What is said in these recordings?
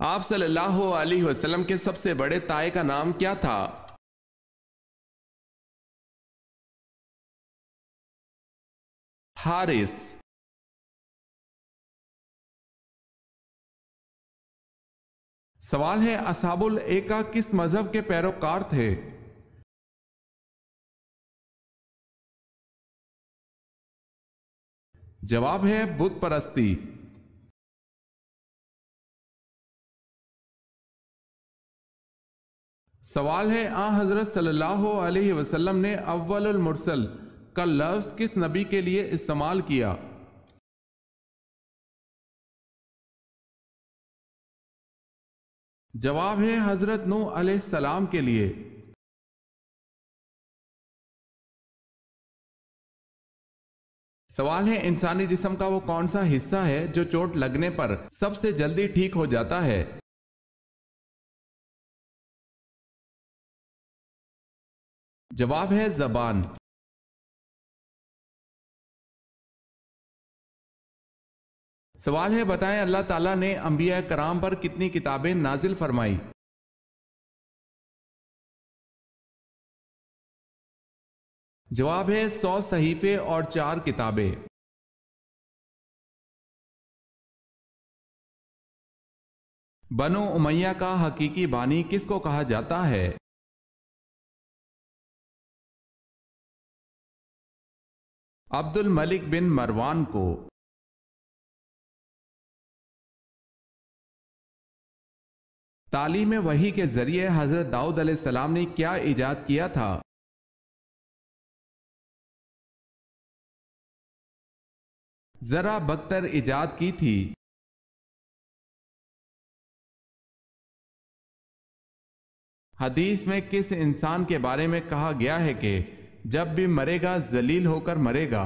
آپ صلی اللہ علیہ وسلم کے سب سے بڑے تائے کا نام کیا تھا؟ حارث۔ سوال ہے، اصحاب الایکا کس مذہب کے پیروکار تھے؟ جواب ہے بت پرستی۔ سوال ہے، حضرت صلی اللہ علیہ وسلم نے اول المرسل کا لفظ کس نبی کے لیے استعمال کیا؟ جواب ہے حضرت نوح علیہ السلام کے لیے۔ سوال ہے، انسانی جسم کا وہ کون سا حصہ ہے جو چوٹ لگنے پر سب سے جلدی ٹھیک ہو جاتا ہے؟ جواب ہے زبان۔ سوال ہے، بتائیں اللہ تعالیٰ نے انبیاء کرام پر کتنی کتابیں نازل فرمائی؟ جواب ہے 100 صحیفے اور 4 کتابیں۔ بنو امیہ کا حقیقی بانی کس کو کہا جاتا ہے؟ عبد الملک بن مروان کو۔ تعلیم وحی کے ذریعے حضرت داؤد علیہ السلام نے کیا ایجاد کیا تھا؟ ذرا بکتر ایجاد کی تھی۔ حدیث میں کس انسان کے بارے میں کہا گیا ہے کہ جب بھی مرے گا ذلیل ہو کر مرے گا؟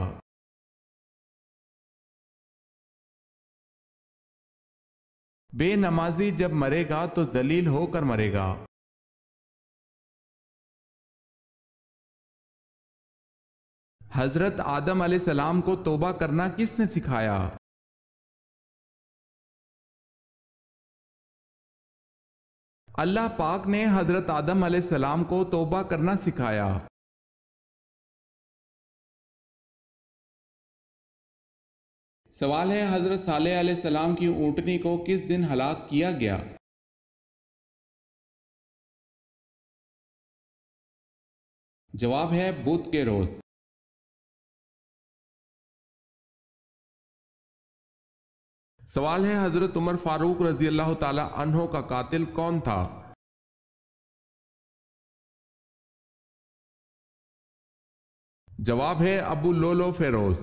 بے نمازی جب مرے گا تو ذلیل ہو کر مرے گا۔ حضرت آدم علیہ السلام کو توبہ کرنا کس نے سکھایا؟ اللہ پاک نے حضرت آدم علیہ السلام کو توبہ کرنا سکھایا۔ سوال ہے، حضرت صالح علیہ السلام کی اونٹنی کو کس دن ہلاک کیا گیا؟ جواب ہے بدھ کے روز۔ سوال ہے، حضرت عمر فاروق رضی اللہ تعالی عنہ کا قاتل کون تھا؟ جواب ہے ابو لولو فیروز۔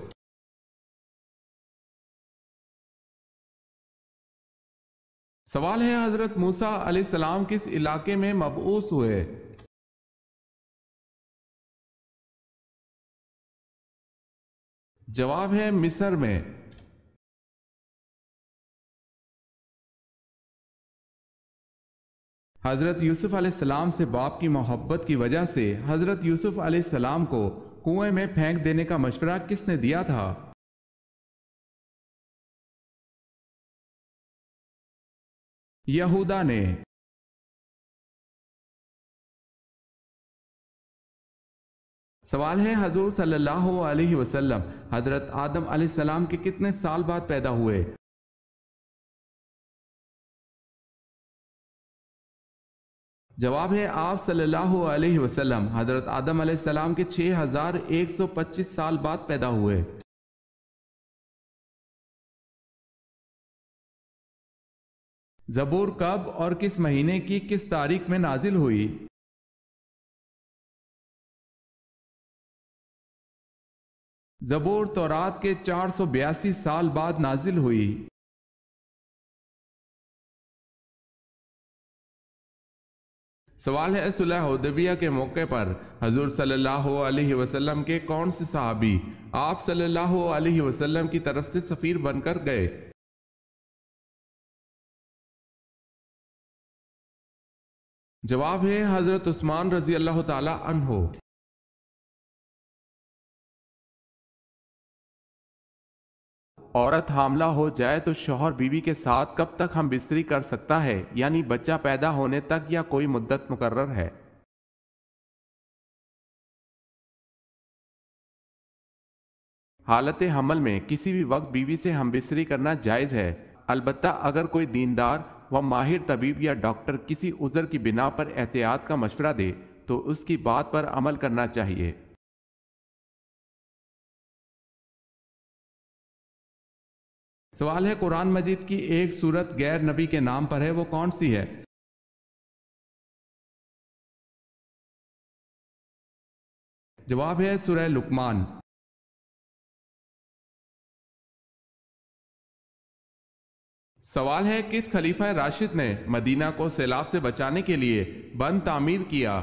سوال ہے، حضرت موسیٰ علیہ السلام کس علاقے میں مبعوث ہوئے؟ جواب ہے مصر میں۔ حضرت یوسف علیہ السلام سے باپ کی محبت کی وجہ سے حضرت یوسف علیہ السلام کو کنویں میں پھینک دینے کا مشورہ کس نے دیا تھا؟ یہودا نے۔ سوال ہے، حضور صلی اللہ علیہ وسلم حضرت آدم علیہ السلام کے کتنے سال بعد پیدا ہوئے؟ جواب ہے آپ صلی اللہ علیہ وسلم حضرت آدم علیہ السلام کے 6125 سال بعد پیدا ہوئے۔ زبور کب اور کس مہینے کی کس تاریخ میں نازل ہوئی؟ زبور تورات کے 482 سال بعد نازل ہوئی۔ سوال ہے، صلح حدیبیہ کے موقع پر حضور صلی اللہ علیہ وسلم کے کون سے صحابی آپ صلی اللہ علیہ وسلم کی طرف سے سفیر بن کر گئے؟ جواب ہے حضرت عثمان رضی اللہ تعالی عنہ۔ عورت حاملہ ہو جائے تو شوہر بیوی کے ساتھ کب تک ہم بستری کر سکتا ہے، یعنی بچہ پیدا ہونے تک یا کوئی مدت مقرر ہے؟ حالت حمل میں کسی بھی وقت بیوی سے ہم بستری کرنا جائز ہے، البتہ اگر کوئی دیندار و ماہر طبیب یا ڈاکٹر کسی عذر کی بنا پر احتیاط کا مشورہ دے تو اس کی بات پر عمل کرنا چاہیے۔ سوال ہے، قرآن مجید کی ایک سورت غیر نبی کے نام پر ہے، وہ کون سی ہے؟ جواب ہے سورہ لقمان۔ سوال ہے، کس خلیفہ راشد نے مدینہ کو سیلاب سے بچانے کے لیے بند تعمیر کیا؟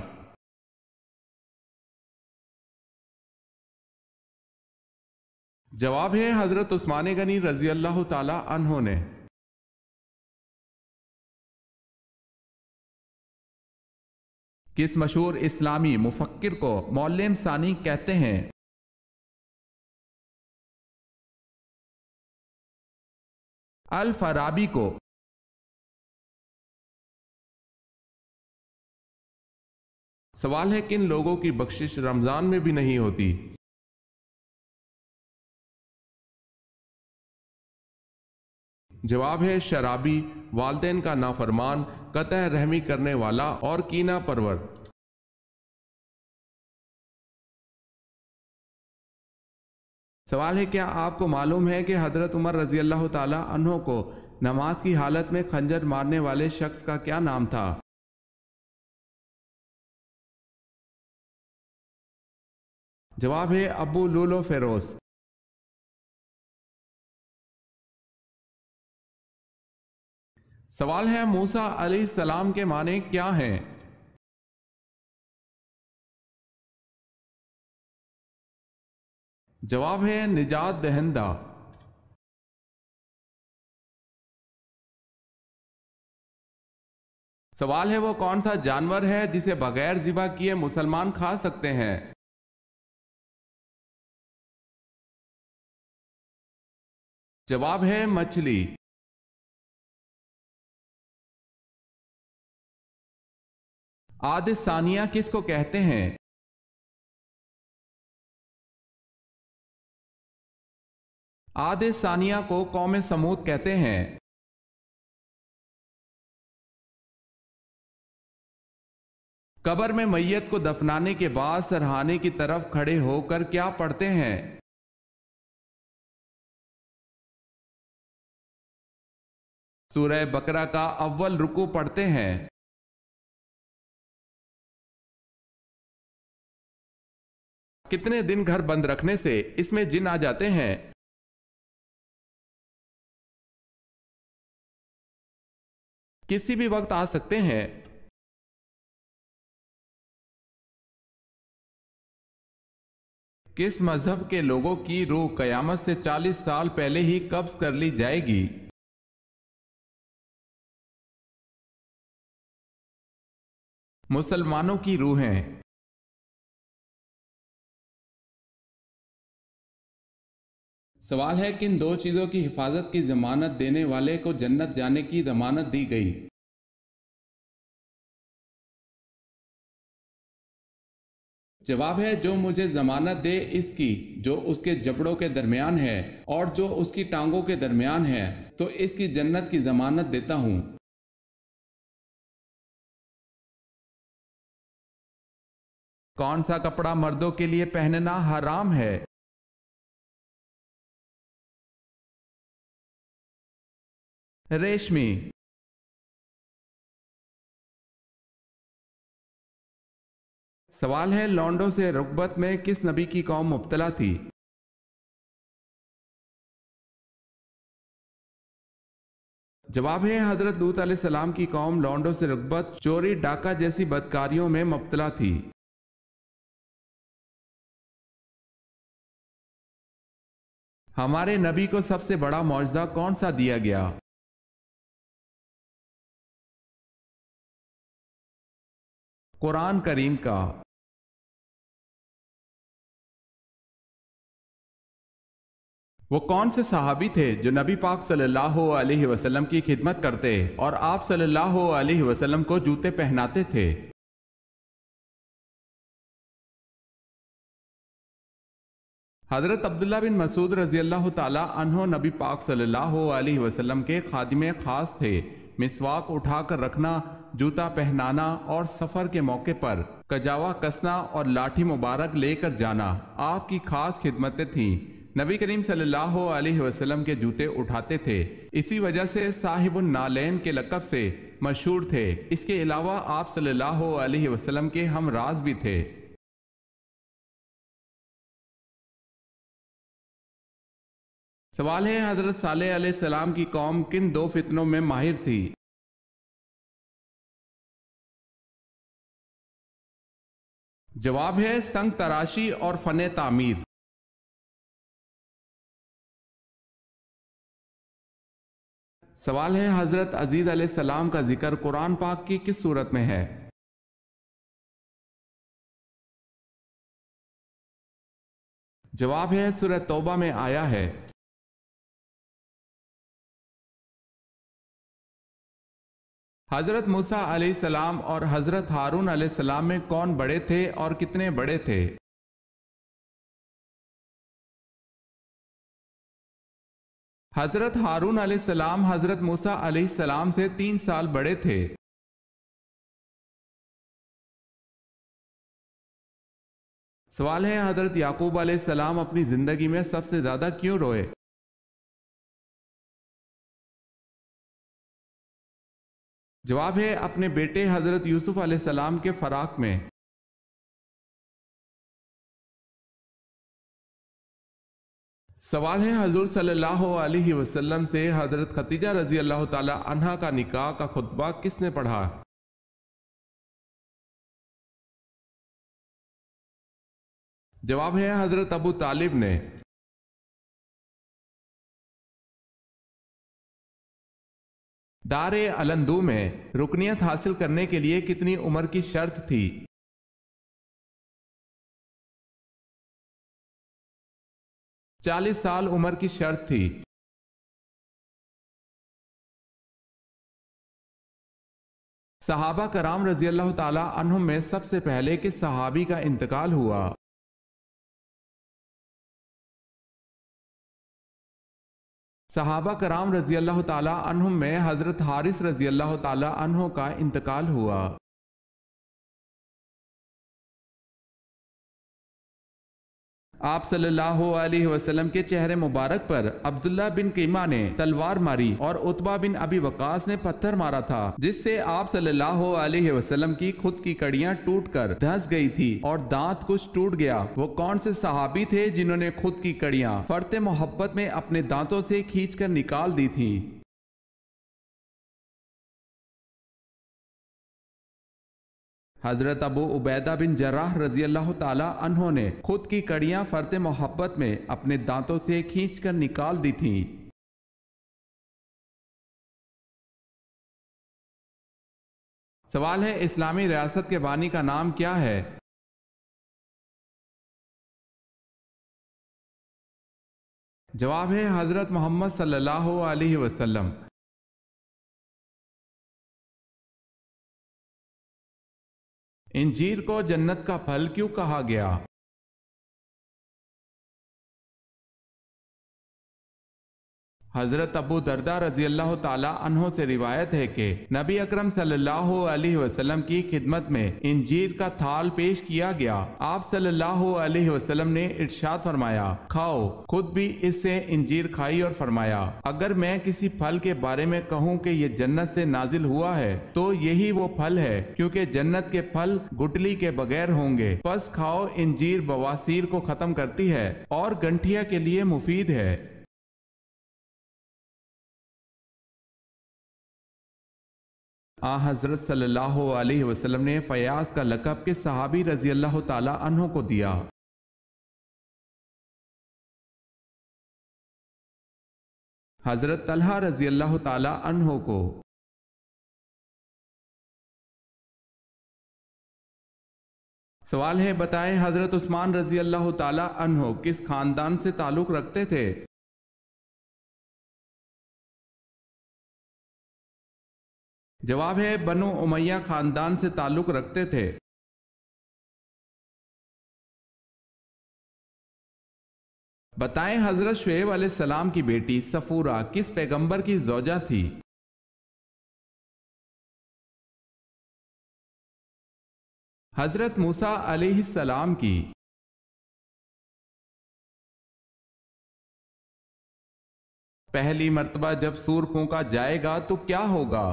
جواب ہے حضرت عثمان غنی رضی اللہ تعالی عنہ نے۔ کس مشہور اسلامی مفکر کو معلم ثانی کہتے ہیں؟ الفارابی کو۔ سوال ہے، کن لوگوں کی بخشش رمضان میں بھی نہیں ہوتی؟ جواب ہے شرابی، والدین کا نافرمان، قطع رحمی کرنے والا اور کینہ پرور۔ سوال ہے، کیا آپ کو معلوم ہے کہ حضرت عمر رضی اللہ تعالی عنہ کو نماز کی حالت میں خنجر مارنے والے شخص کا کیا نام تھا؟ جواب ہے ابو لولو فیروز۔ سوال ہے، موسیٰ علیہ السلام کے معنی کیا ہیں؟ جواب ہے نجات دہندہ۔ سوال ہے، وہ کون سا جانور ہے جسے بغیر ذبح کیے مسلمان کھا سکتے ہیں؟ جواب ہے مچھلی۔ عاد ثانیہ کس کو کہتے ہیں؟ عاد ثانیہ کو قوم سمود کہتے ہیں۔ قبر میں میت کو دفنانے کے بعد سرہانے کی طرف کھڑے ہو کر کیا پڑھتے ہیں؟ سورہ بقرہ کا اول رکوع پڑھتے ہیں۔ کتنے دن گھر بند رکھنے سے اس میں جن آ جاتے ہیں؟ کسی بھی وقت آ سکتے ہیں۔ کس مذہب کے لوگوں کی روح قیامت سے 40 سال پہلے ہی قبض کر لی جائے گی؟ مسلمانوں کی روحیں۔ سوال ہے، کن دو چیزوں کی حفاظت کی ضمانت دینے والے کو جنت جانے کی ضمانت دی گئی؟ جواب ہے جو مجھے ضمانت دے اس کی جو اس کے جبڑوں کے درمیان ہے اور جو اس کی ٹانگوں کے درمیان ہے تو اس کی جنت کی ضمانت دیتا ہوں۔ کون سا کپڑا مردوں کے لیے پہننا حرام ہے؟ ریشمی۔ سوال ہے، لونڈوں سے رغبت میں کس نبی کی قوم مبتلا تھی؟ جواب ہے حضرت لوط علیہ السلام کی قوم لونڈوں سے رغبت، چوری ڈاکہ جیسی بدکاریوں میں مبتلا تھی۔ ہمارے نبی کو سب سے بڑا معجزہ کون سا دیا گیا؟ قرآن کریم کا۔ وہ کون سے صحابی تھے جو نبی پاک صلی اللہ علیہ وسلم کی خدمت کرتے اور آپ صلی اللہ علیہ وسلم کو جوتے پہناتے تھے؟ حضرت عبداللہ بن مسعود رضی اللہ تعالی عنہ نبی پاک صلی اللہ علیہ وسلم کے خادم خاص تھے۔ مسواک اٹھا کر رکھنا، جوتا پہنانا اور سفر کے موقع پر کجاوا کسنا اور لاٹھی مبارک لے کر جانا آپ کی خاص خدمتیں تھیں۔ نبی کریم صلی اللہ علیہ وسلم کے جوتے اٹھاتے تھے، اسی وجہ سے صاحب النعلین کے لقب سے مشہور تھے۔ اس کے علاوہ آپ صلی اللہ علیہ وسلم کے ہم راز بھی تھے۔ سوال ہے، حضرت صالح علیہ السلام کی قوم کن دو فتنوں میں ماہر تھی؟ جواب ہے سنگ تراشی اور فن تعمیر۔ سوال ہے، حضرت عزیز علیہ السلام کا ذکر قرآن پاک کی کس صورت میں ہے؟ جواب ہے سورہ توبہ میں آیا ہے۔ حضرت موسیٰ علیہ السلام اور حضرت ہارون علیہ السلام میں کون بڑے تھے اور کتنے بڑے تھے؟ حضرت ہارون علیہ السلام حضرت موسیٰ علیہ السلام سے 3 سال بڑے تھے۔ سوال ہے، حضرت یعقوب علیہ السلام اپنی زندگی میں سب سے زیادہ کیوں روئے؟ جواب ہے اپنے بیٹے حضرت یوسف علیہ السلام کے فراق میں۔ سوال ہے، حضور صلی اللہ علیہ وسلم سے حضرت خدیجہ رضی اللہ تعالی عنہا کا نکاح کا خطبہ کس نے پڑھا؟ جواب ہے حضرت ابو طالب نے۔ دار علندو میں رکنیت حاصل کرنے کے لیے کتنی عمر کی شرط تھی؟ 40 سال عمر کی شرط تھی۔ صحابہ کرام رضی اللہ تعالی عنہم میں سب سے پہلے کس صحابی کا انتقال ہوا؟ صحابہ کرام رضی اللہ تعالی عنہم میں حضرت حارث رضی اللہ تعالی عنہ کا انتقال ہوا۔ آپ صلی اللہ علیہ وسلم کے چہرے مبارک پر عبداللہ بن قیمہ نے تلوار ماری اور عتبہ بن ابی وقاص نے پتھر مارا تھا، جس سے آپ صلی اللہ علیہ وسلم کی خود کی کڑیاں ٹوٹ کر دھنس گئی تھی اور دانت کچھ ٹوٹ گیا۔ وہ کون سے صحابی تھے جنہوں نے خود کی کڑیاں فرط محبت میں اپنے دانتوں سے کھینچ کر نکال دی تھیں؟ حضرت ابو عبیدہ بن جراح رضی اللہ تعالی عنہ نے خود کی کڑیاں فرط محبت میں اپنے دانتوں سے کھینچ کر نکال دی تھیں۔ سوال ہے، اسلامی ریاست کے بانی کا نام کیا ہے؟ جواب ہے حضرت محمد صلی اللہ علیہ وسلم۔ انجیر کو جنت کا پھل کیوں کہا گیا؟ حضرت ابو دردہ رضی اللہ تعالی عنہ سے روایت ہے کہ نبی اکرم صلی اللہ علیہ وسلم کی خدمت میں انجیر کا تھال پیش کیا گیا۔ آپ صلی اللہ علیہ وسلم نے ارشاد فرمایا، کھاؤ۔ خود بھی اس سے انجیر کھائی اور فرمایا، اگر میں کسی پھل کے بارے میں کہوں کہ یہ جنت سے نازل ہوا ہے تو یہی وہ پھل ہے، کیونکہ جنت کے پھل گٹلی کے بغیر ہوں گے۔ پس کھاؤ، انجیر بواسیر کو ختم کرتی ہے اور گنٹھیا کے لیے مفید ہے۔ حضرت صلی اللہ علیہ وسلم نے فیاض کا لقب کس صحابی رضی اللہ تعالی عنہ کو دیا؟ حضرت طلحہ رضی اللہ تعالی عنہ کو۔ سوال ہے، بتائیں حضرت عثمان رضی اللہ تعالی عنہ کس خاندان سے تعلق رکھتے تھے؟ جواب ہے بنو امیہ خاندان سے تعلق رکھتے تھے۔ بتائیں حضرت شعیب علیہ السلام کی بیٹی صفورہ کس پیغمبر کی زوجہ تھی؟ حضرت موسیٰ علیہ السلام کی۔ پہلی مرتبہ جب سور پھونکا جائے گا تو کیا ہوگا؟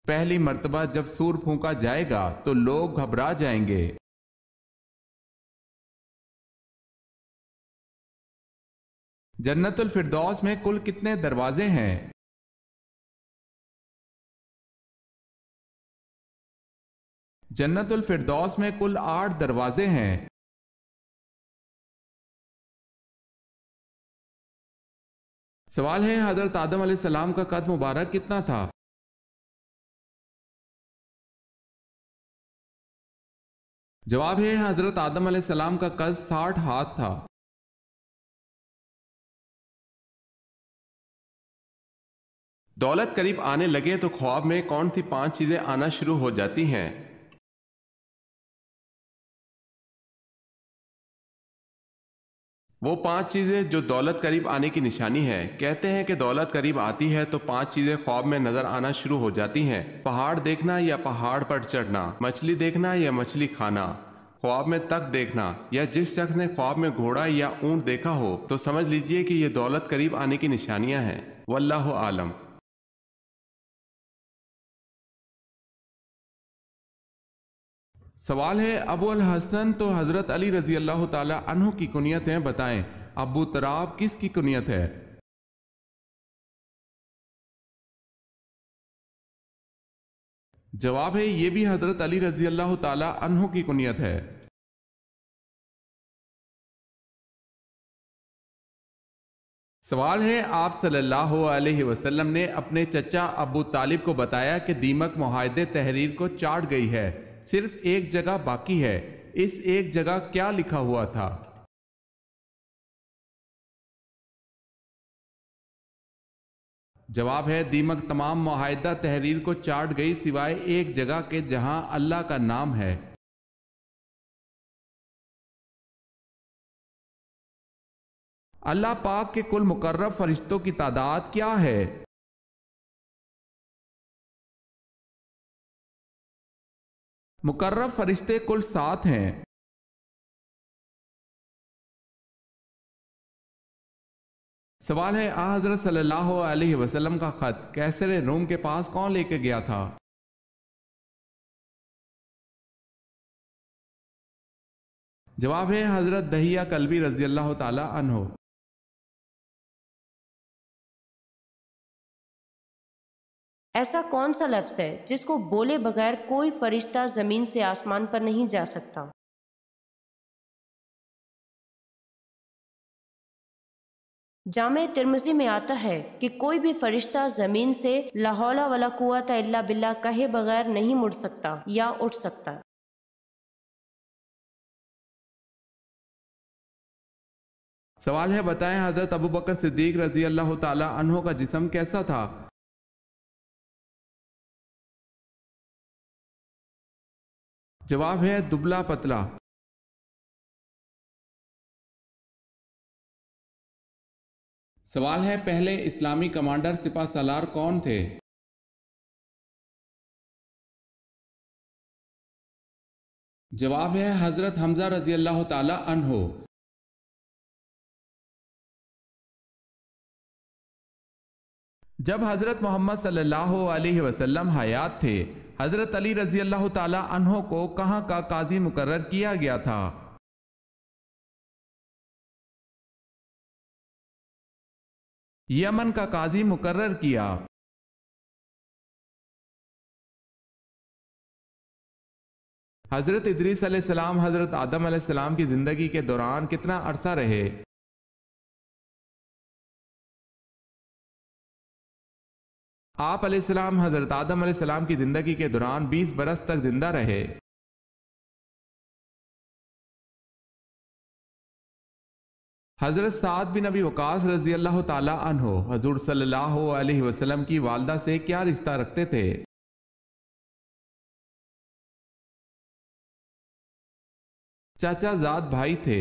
پہلی مرتبہ جب سور پھونکا جائے گا تو لوگ گھبرا جائیں گے۔ جنت الفردوس میں کل کتنے دروازے ہیں؟ جنت الفردوس میں کل 8 دروازے ہیں۔ سوال ہے حضرت آدم علیہ السلام کا قد مبارک کتنا تھا؟ جواب ہے حضرت آدم علیہ السلام کا قد 60 ہاتھ تھا۔ دولت قریب آنے لگے تو خواب میں کون سی 5 چیزیں آنا شروع ہو جاتی ہیں؟ وہ 5 چیزیں جو دولت قریب آنے کی نشانی ہے۔ کہتے ہیں کہ دولت قریب آتی ہے تو 5 چیزیں خواب میں نظر آنا شروع ہو جاتی ہیں۔ پہاڑ دیکھنا یا پہاڑ پر چڑھنا، مچھلی دیکھنا یا مچھلی کھانا، خواب میں تخت دیکھنا، یا جس شخص نے خواب میں گھوڑا یا اونٹ دیکھا ہو تو سمجھ لیجئے کہ یہ دولت قریب آنے کی نشانیاں ہیں۔ واللہ عالم۔ سوال ہے ابو الحسن تو حضرت علی رضی اللہ تعالی عنہ کی کنیت ہیں، بتائیں ابو تراب کس کی کنیت ہے؟ جواب ہے یہ بھی حضرت علی رضی اللہ تعالی عنہ کی کنیت ہے۔ سوال ہے آپ صلی اللہ علیہ وسلم نے اپنے چچا ابو طالب کو بتایا کہ دیمک معاہدے تحریر کو چاٹ گئی ہے، صرف ایک جگہ باقی ہے، اس ایک جگہ کیا لکھا ہوا تھا؟ جواب ہے دیمک تمام معاہدہ تحریر کو چاٹ گئی سوائے ایک جگہ کے جہاں اللہ کا نام ہے۔ اللہ پاک کے کل مقرب فرشتوں کی تعداد کیا ہے؟ مقرب فرشتے کل 7 ہیں۔ سوال ہے آن حضرت صلی اللہ علیہ وسلم کا خط کیسر روم کے پاس کون لے کے گیا تھا؟ جواب ہے حضرت دہیہ کلبی رضی اللہ تعالی عنہ۔ ایسا کون سا لفظ ہے جس کو بولے بغیر کوئی فرشتہ زمین سے آسمان پر نہیں جا سکتا؟ جامع ترمذی میں آتا ہے کہ کوئی بھی فرشتہ زمین سے لا حول ولا قوت الا باللہ کہے بغیر نہیں مڑ سکتا یا اٹھ سکتا۔ سوال ہے بتائیں حضرت ابو بکر صدیق رضی اللہ تعالی عنہ کا جسم کیسا تھا؟ جواب ہے دبلا پتلا۔ سوال ہے پہلے اسلامی کمانڈر سپہ سالار کون تھے؟ جواب ہے حضرت حمزہ رضی اللہ تعالی عنہ۔ جب حضرت محمد صلی اللہ علیہ وسلم حیات تھے حضرت علی رضی اللہ تعالی عنہ کو کہاں کا قاضی مقرر کیا گیا تھا؟ یمن کا قاضی مقرر کیا۔ حضرت ادریس علیہ السلام حضرت آدم علیہ السلام کی زندگی کے دوران کتنا عرصہ رہے؟ آپ علیہ السلام حضرت آدم علیہ السلام کی زندگی کے دوران 20 برس تک زندہ رہے۔ حضرت سعد بن ابی وقاص رضی اللہ تعالی عنہ حضور صلی اللہ علیہ وسلم کی والدہ سے کیا رشتہ رکھتے تھے؟ چاچا زاد بھائی تھے۔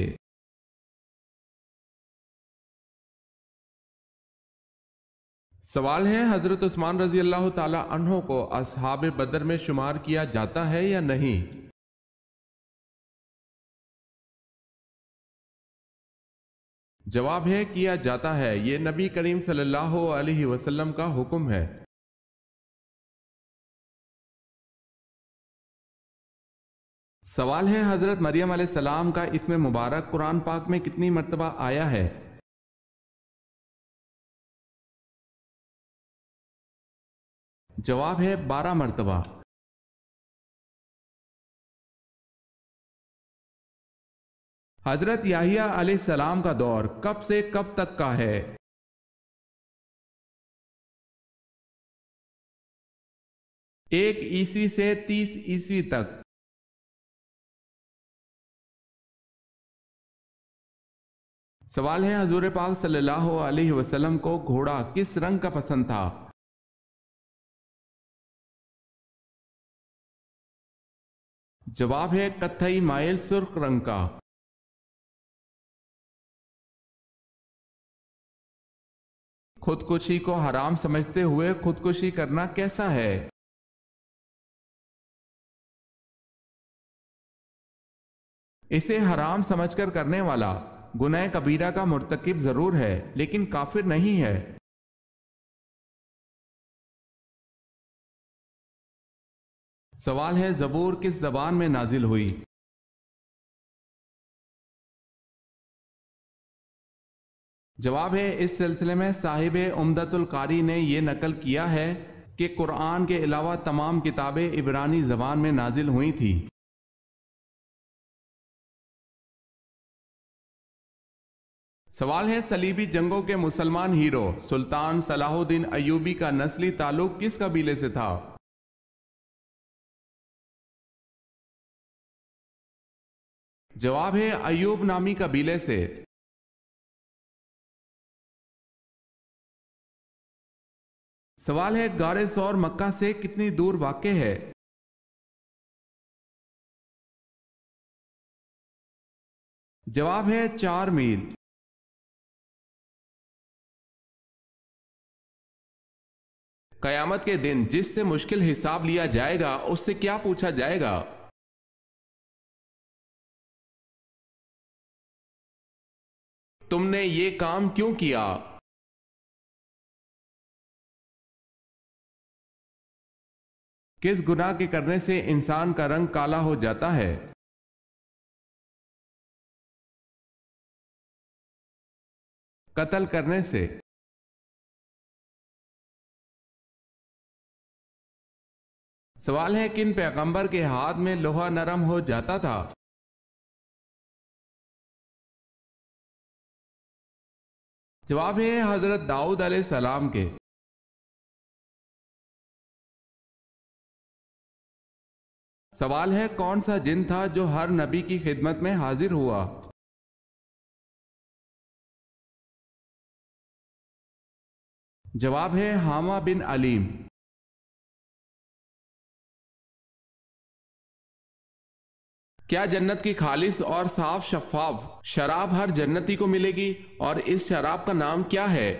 سوال ہے حضرت عثمان رضی اللہ تعالی عنہ کو اصحاب بدر میں شمار کیا جاتا ہے یا نہیں؟ جواب ہے کیا جاتا ہے، یہ نبی کریم صلی اللہ علیہ وسلم کا حکم ہے۔ سوال ہے حضرت مریم علیہ السلام کا اسم مبارک قرآن پاک میں کتنی مرتبہ آیا ہے؟ جواب ہے 12 مرتبہ۔ حضرت یحییٰ علیہ السلام کا دور کب سے کب تک کا ہے؟ ایک عیسوی سے 30 عیسوی تک۔ سوال ہے حضور پاک صلی اللہ علیہ وسلم کو گھوڑا کس رنگ کا پسند تھا؟ جواب ہے کتھئی مائل سرخ رنگ کا۔ خودکشی کو حرام سمجھتے ہوئے خودکشی کرنا کیسا ہے؟ اسے حرام سمجھ کر کرنے والا گناہ کبیرہ کا مرتکب ضرور ہے لیکن کافر نہیں ہے۔ سوال ہے زبور کس زبان میں نازل ہوئی؟ جواب ہے اس سلسلے میں صاحب عمدۃ القاری نے یہ نقل کیا ہے کہ قرآن کے علاوہ تمام کتابیں عبرانی زبان میں نازل ہوئی تھی۔ سوال ہے صلیبی جنگوں کے مسلمان ہیرو سلطان صلاح الدین ایوبی کا نسلی تعلق کس قبیلے سے تھا؟ جواب ہے ایوب نامی قبیلے سے۔ سوال ہے غار ثور مکہ سے کتنی دور واقع ہے؟ جواب ہے 4 میل۔ قیامت کے دن جس سے مشکل حساب لیا جائے گا اس سے کیا پوچھا جائے گا؟ تم نے یہ کام کیوں کیا؟ کس گناہ کے کرنے سے انسان کا رنگ کالا ہو جاتا ہے؟ قتل کرنے سے۔ سوال ہے کن پیغمبر کے ہاتھ میں لوہا نرم ہو جاتا تھا؟ جواب ہے حضرت داؤد علیہ السلام کے۔ سوال ہے کون سا جن تھا جو ہر نبی کی خدمت میں حاضر ہوا؟ جواب ہے حامہ بن علیم۔ کیا جنت کی خالص اور صاف شفاف شراب ہر جنتی کو ملے گی اور اس شراب کا نام کیا ہے؟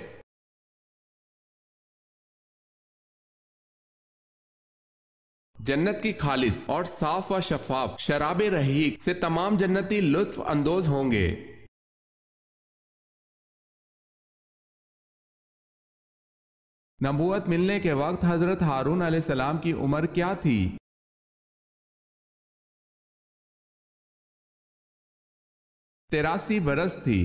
جنت کی خالص اور صاف و شفاف شراب رحیق سے تمام جنتی لطف اندوز ہوں گے۔ نبوت ملنے کے وقت حضرت ہارون علیہ السلام کی عمر کیا تھی؟ 83 برس تھی۔